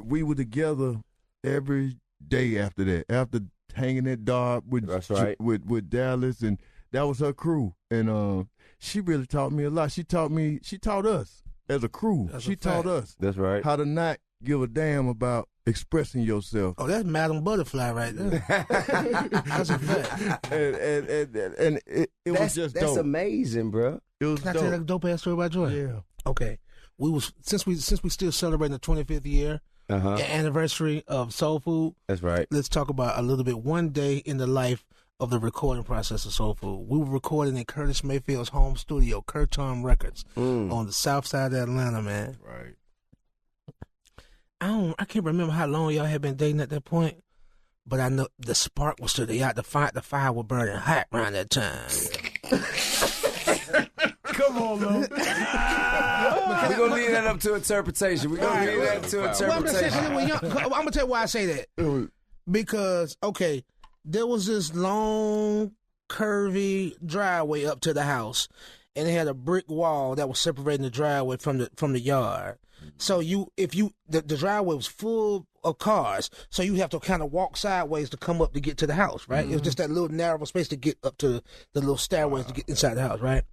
we were together every day after that, after hanging at Dart with Dallas, and that was her crew. And she really taught me a lot. She taught us as a crew. She taught us how to not give a damn about expressing yourself. Oh, that's Madam Butterfly right there. That's a fact. And it was just dope. That's amazing, bro. It was Can I tell you a dope ass story about Joy? Yeah. Okay. Since we still celebrating the 25th year anniversary of Soul Food. That's right. Let's talk about a little bit one day in the life of the recording process of Soul Food. We were recording in Curtis Mayfield's home studio, Curtom Records, on the south side of Atlanta, man. Right. I can't remember how long y'all had been dating at that point, but I know the spark was still there. The fire was burning hot around that time. Come on, Lo. We're going to leave that up to interpretation. We're going to leave that up to interpretation. I'm going to tell you why I say that. Because, okay, there was this long, curvy driveway up to the house, and it had a brick wall that was separating the driveway from the yard. So the driveway was full of cars, so you have to kind of walk sideways to come up to get to the house, right? It was just that little narrow space to get up to the little stairways to get inside the house, right?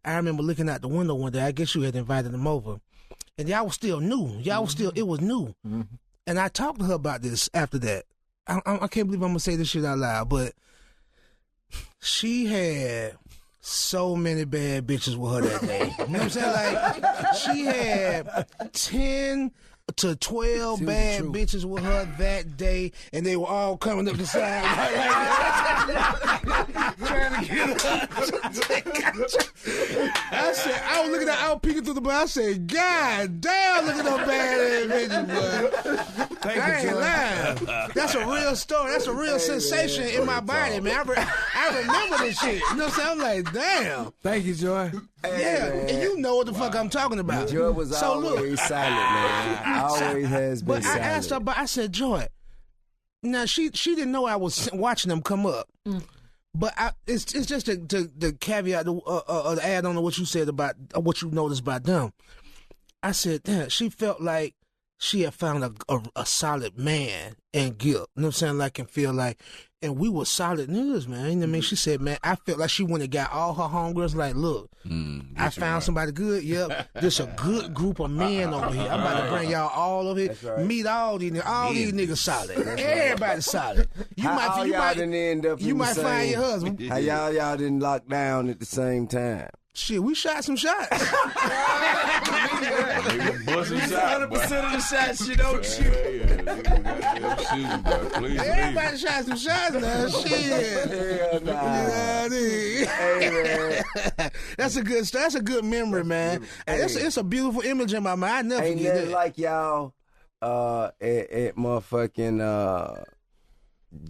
I remember looking out the window one day. I guess you had invited them over, and y'all was still new. It was new. And I talked to her about this after that. I can't believe I'm gonna say this shit out loud, but she had so many bad bitches with her that day. You know what I'm saying? Like, she had 10 to 12 bad bitches with her that day, and they were all coming up the side trying to get her. I was looking at, I was peeking through the bar. I said, God damn, look at them bad ass bitches, boy. I ain't lying. That's a real story. That's a real sensation in my body, man. I remember this shit. You know what I'm saying? I'm like, damn. Thank you, Joy. And you know what the fuck I'm talking about. Joy was always silent, man. Always has been silent. But I asked her about, I said, Joy, now she didn't know I was watching them come up. But it's just the caveat, the add on to what you said about what you noticed about them. I said, damn, she felt like she had found a solid man and guilt. You know what I'm saying? Like, and feel like, and we were solid niggas, man. You know what I mean? She said, man, I felt like she went and got all her homegirls like, look, I found somebody good. Yep. This a good group of men over here. I'm about to bring y'all all over here. Right. Meet all these niggas solid. Everybody solid. You might find your husband. How y'all didn't lock down at the same time? Shit, we shot some shots. 100% of the shots you don't shoot. Everybody shot some shots now. Shit. Hell nah. Hey, man. That's a good memory, man. Hey. It's a beautiful image in my mind. I never forget that. Ain't like y'all at motherfucking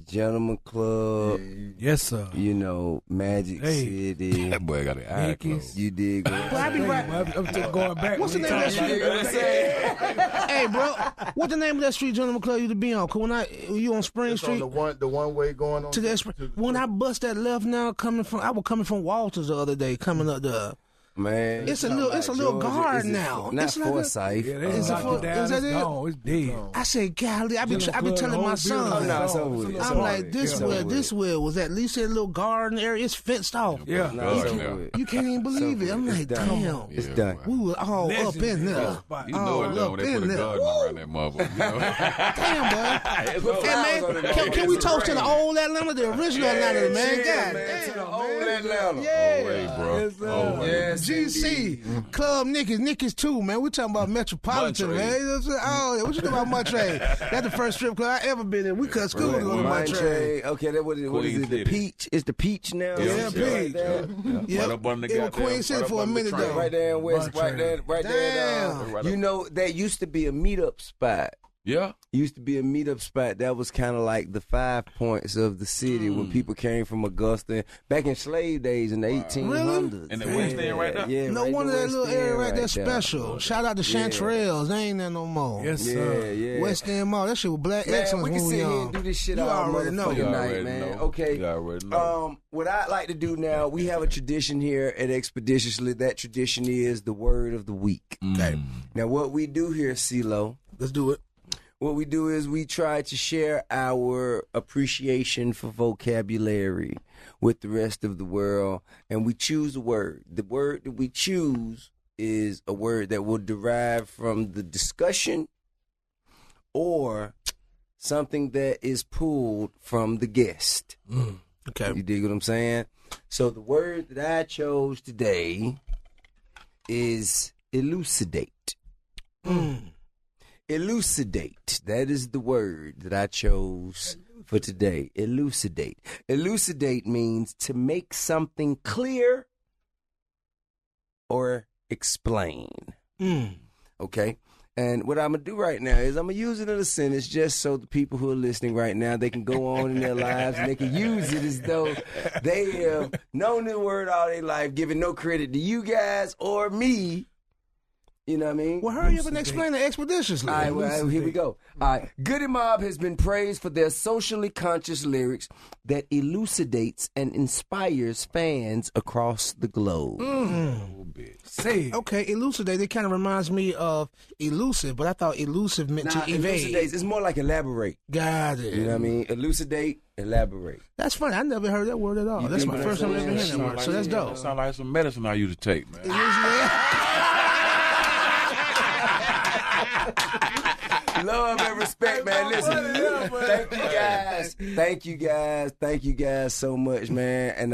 Gentleman Club. Yes, sir. You know, Magic City. That boy got an eye closed. You dig? I be right. I'm just going back. What's the name of that street? Hey, bro, what's the name of that street Gentleman Club you to be on? Cause when you on Spring Street, on the one way going on to that. When I bust that left now, I was coming from Walters the other day, coming up the. man. It's a little guard now. Not it's like Forsyth. It's gone. It's dead. I said, golly, I be telling my son. I'm like, this where was at least a little garden area. It's fenced off. Yeah. You can't even believe it. I'm like, damn. It's done. We were all up in there. You know it though when they put a garden around that motherfucker. Damn, boy. Hey, man, can we toast to the old Atlanta, the original Atlanta, man? God damn, to the old Atlanta. Yeah. Bro. Yes, GC, Club Nicky's too, man. We talking about Metropolitan, man. You know what I'm saying? Oh, yeah. What you think about Monterey? That's the first strip club I ever been in. We cut school to go to Monterey. Okay, what is it? The Peach? It's the Peach now? Yeah, Peach. Yeah. Right up on the it was Queen City for a minute, though. Right there in West, right there. You know, that used to be a meetup spot. Yeah. Used to be a meetup spot. That was kind of like the 5 points of the city when people came from Augusta back in slave days in the 1800s. Really? And the West End right there? Yeah, no right wonder that little area right there special. Shout out to Yeah. Chanterelles. They ain't there no more. Yes, sir. Yeah. West End Mall. That shit was black Man, excellence we can when sit we here young. and do this shit You all already know. motherfucking night, man. Okay. You already know. What I like to do now, we have a tradition here at expediTIously. That tradition is the word of the week. Okay. Now, what we do here, Cee Lo, Let's do it. what we do is we try to share our appreciation for vocabulary with the rest of the world, and we choose a word. The word that we choose is a word that will derive from the discussion or something that is pulled from the guest. Okay. You dig what I'm saying? So the word that I chose today is elucidate. Elucidate. That is the word that I chose for today. Elucidate. Elucidate means to make something clear or explain. Okay? And what I'm going to do right now is I'm going to use it in a sentence just so the people who are listening right now, they can go on in their lives and they can use it as though they have known the word all their life, giving no credit to you guys or me. You know what I mean? Well, hurry up and explain it expeditiously. All right, well, here we go. All right. Goodie Mob has been praised for their socially conscious lyrics that elucidates and inspires fans across the globe. Say it. Okay, elucidate. It kind of reminds me of elusive, but I thought elusive meant to evade. Elucidates. It's more like elaborate. Got it. You know what I mean? Elucidate, elaborate. That's funny. I never heard that word at all. That's dig my what first I'm time ever hearing that saying? word. So that's dope. That sounds like some medicine I used to take, man. Love and respect, man. Listen, thank you guys so much, man. And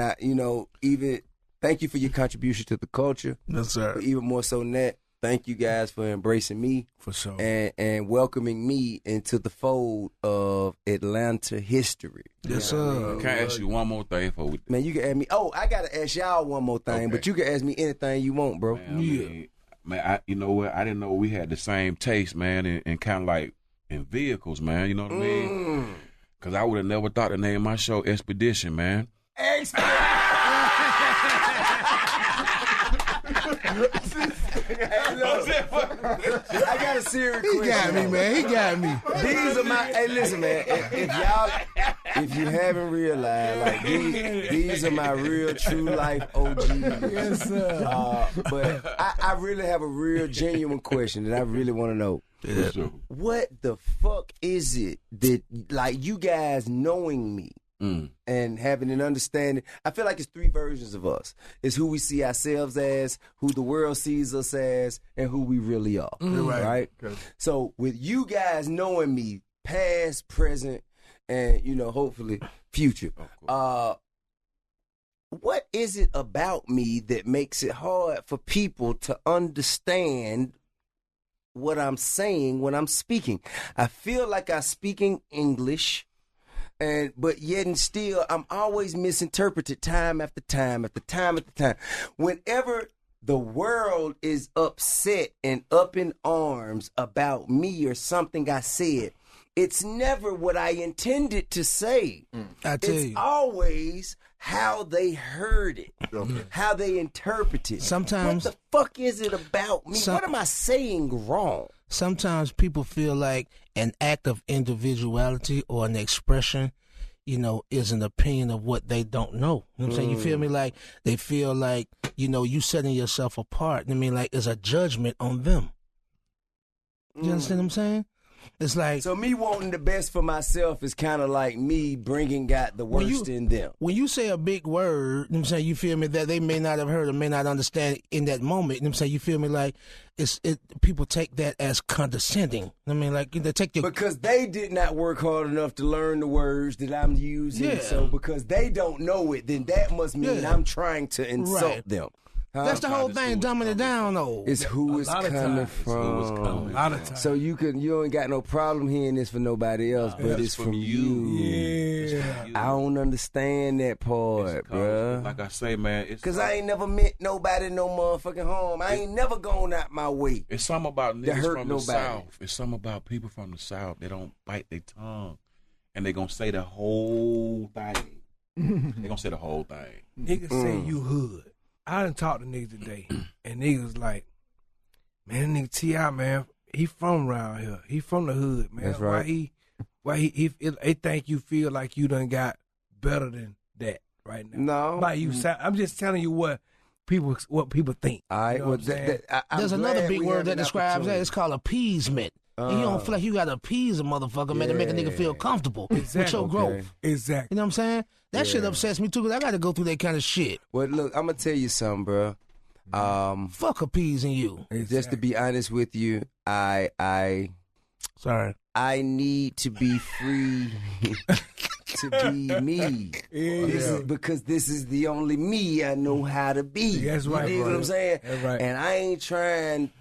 thank you for your contribution to the culture. Yes, sir. But even more so than that, thank you guys for embracing me. For sure. And welcoming me into the fold of Atlanta history. Yes, sir. Can I ask you one more thing before we... Man, you can ask me. Oh, I got to ask y'all one more thing, Okay. but you can ask me anything you want, bro. Man, you know what? I didn't know we had the same taste, man, and kind of like in vehicles, man. You know what I mean? Because I would have never thought to name my show Expedition, man. I got a serious question. He got me, man. He got me. These are my. Hey, listen, man. If you haven't realized, like these are my real, true life OGs. Yes, sir. But I really have a real, genuine question that I really want to know. For sure. What the fuck is it that, like, you guys knowing me and having an understanding? I feel like it's three versions of us. It's who we see ourselves as, who the world sees us as, and who we really are. Right? So with you guys knowing me, past, present, and, hopefully future, what is it about me that makes it hard for people to understand what I'm saying when I'm speaking? I feel like I'm speaking English, but yet and still I'm always misinterpreted time after time after time after time. Whenever the world is upset and up in arms about me or something I said, it's never what I intended to say. I tell It's you. always how they heard it, how they interpret it. Sometimes- what the fuck is it about me? What am I saying wrong? Sometimes people feel like an act of individuality or an expression, is an opinion of what they don't know. You know what I'm saying? You feel me? Like, they feel like, you setting yourself apart. I mean, like, it's a judgment on them. You understand what I'm saying? It's like, so me wanting the best for myself is kind of like me bringing out the worst in them. When you say a big word, you know what I'm saying, you feel me, that they may not have heard or may not understand in that moment. You know what I'm saying? You feel me, like people take that as condescending. I mean, like, they take your... Because they did not work hard enough to learn the words that I'm using. Yeah. So because they don't know it, then that must mean I'm trying to insult them. That's the whole thing, dumbing it down, though. It's who it's coming from. A lot of times. So you ain't got no problem hearing this for nobody else, but it's from you. Yeah. I don't understand that part, bruh. Like I say, man, because I ain't never meant nobody no motherfucking harm. I ain't never gone out my way. It's something about niggas hurt from nobody. the South. It's something about people from the South. They don't bite their tongue, and they gonna say the whole thing. They gonna say the whole thing. Niggas say you hood. I done talked to niggas today, and niggas like, man, nigga T.I., man, he from around here. He from the hood, man. That's right. Why he think you feel like you done got better than that right now? No. By you, I'm just telling you what people think. All right. You know what I'm saying? There's another big word that describes that. It's called appeasement. You don't feel like you got to appease a motherfucker, man, to make a nigga feel comfortable with your growth. Exactly. You know what I'm saying? That shit upsets me too, because I got to go through that kind of shit. Well, look, I'm going to tell you something, bro. Fuck appeasing you. Just to be honest with you, I need to be free to be me. Because this is the only me I know how to be. That's right, you know what I'm saying? That's right. And I ain't trying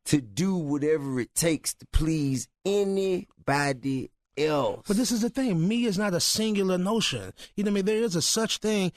to do whatever it takes to please anybody else. But this is the thing. Me is not a singular notion. You know what I mean? There is a such thing.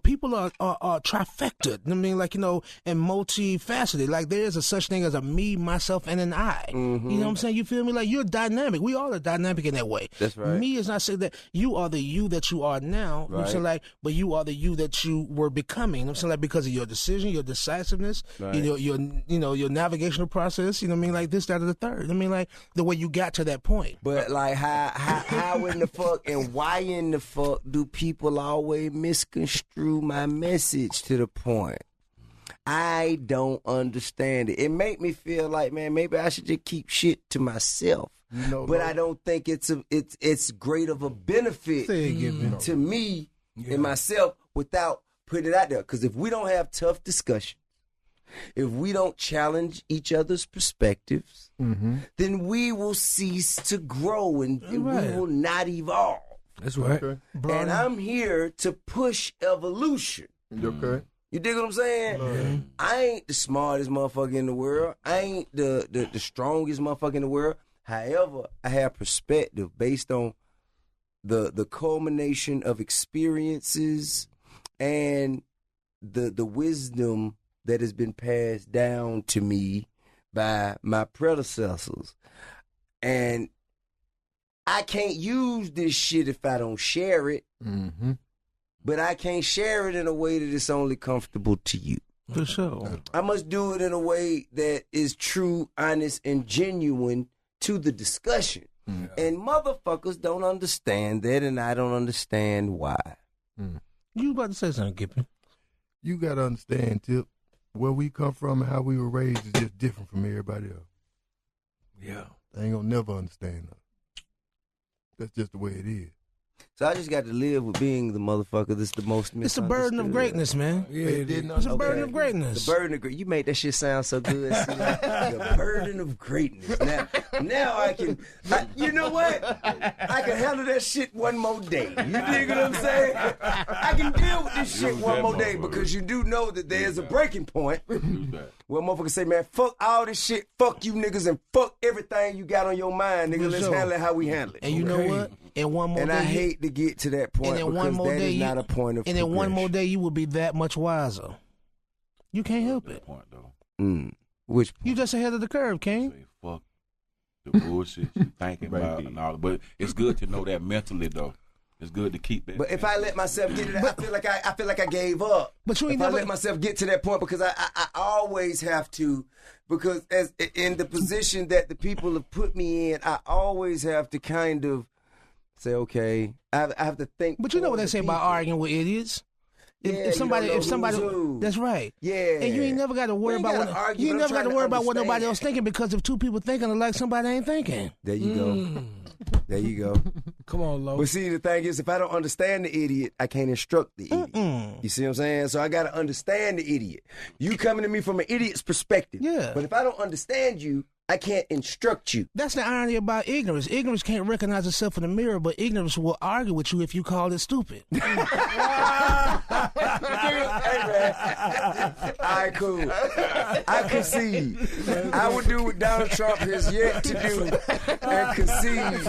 People are trifected. You know what I mean? Like, and multifaceted. Like, there is a such thing as a me, myself, and an I. Mm-hmm. You know what I'm saying? You feel me? Like, you're dynamic. We all are dynamic in that way. That's right. Me is not saying that you are the you that you are now. You know what I'm saying? Like, but you are the you that you were becoming. You know what I'm saying? Like, because of your decision, your decisiveness, your navigational process. You know what I mean? Like, this, that, or the third. You know what I mean? Like, the way you got to that point. But, like, how in the fuck and why in the fuck do people always misconstrue my message to the point? I don't understand it. It make me feel like, man, maybe I should just keep shit to myself. But I don't think it's great of a benefit to me and myself without putting it out there. Because if we don't have tough discussion, if we don't challenge each other's perspectives, then we will cease to grow and we will not evolve. That's right. Okay. And I'm here to push evolution. Okay. You dig what I'm saying? I ain't the smartest motherfucker in the world. I ain't the strongest motherfucker in the world. However, I have perspective based on the culmination of experiences and the wisdom that has been passed down to me by my predecessors. And I can't use this shit if I don't share it. Mm-hmm. But I can't share it in a way that is only comfortable to you. For sure. I must do it in a way that is true, honest, and genuine to the discussion. Mm. And motherfuckers don't understand that, and I don't understand why. Mm. You about to say something, Gippy? You got to understand, Tip, where we come from and how we were raised is just different from everybody else. Yeah. They ain't going to never understand that. That's just the way it is. So I just got to live with being the motherfucker that's the most misunderstood. It's a burden of greatness, man. Yeah, it's a burden of greatness. The burden of greatness. You made that shit sound so good. The burden of greatness. Now I can, you know what? I can handle that shit one more day. You dig what I'm saying? I can deal with this shit one more day because you do know that there's a breaking point where motherfuckers say, man, fuck all this shit, fuck you niggas, and fuck everything you got on your mind, nigga. Let's handle it how we handle it. And you know what? And one more day, I hate to get to that point because that is not a point of progression. And then one more day, you will be that much wiser. You can't help it. Point, though. Which point? You just ahead of the curve, King. Say, fuck the bullshit you thinking about and all. But it's good to know that mentally, though. It's good to keep that. But if I let myself get to that, I feel like I gave up. But you ain't I let myself get to that point because I always have to, because as in the position that the people have put me in, I always have to kind of say, okay, I have to think. But you know what they say about arguing with idiots. If somebody, that's right. Yeah. And you ain't never got to worry about what you ain't never got to worry about what nobody else thinking, because if two people thinking alike, somebody ain't thinking. There you go. There you go. Come on, Lo. But see, the thing is, if I don't understand the idiot, I can't instruct the idiot. You see what I'm saying? So I got to understand the idiot. You coming to me from an idiot's perspective. Yeah. But if I don't understand you, I can't instruct you. That's the irony about ignorance. Ignorance can't recognize itself in the mirror, but ignorance will argue with you if you call it stupid. Hey, man. All right, cool. I concede. I would do what Donald Trump has yet to do and concede.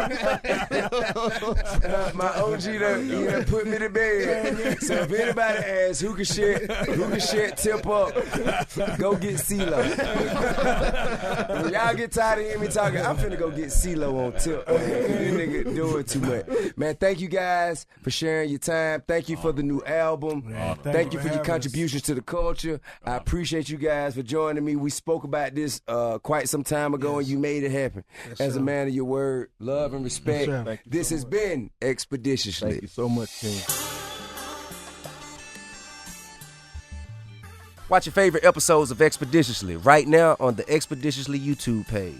My OG done put me to bed. So if anybody asks who can share tip up, go get Cee Lo. When y'all get tired of hearing me talking, I'm finna go get Cee Lo on tip. This nigga doing too much. Man, thank you guys for sharing your time. Thank you for the new album. Thank you for your contributions to the culture. I appreciate you guys for joining me. We spoke about this quite some time ago, and you made it happen. As a man of your word, love and respect. This has been Expeditiously. Thank you so much, King. Watch your favorite episodes of Expeditiously right now on the Expeditiously YouTube page.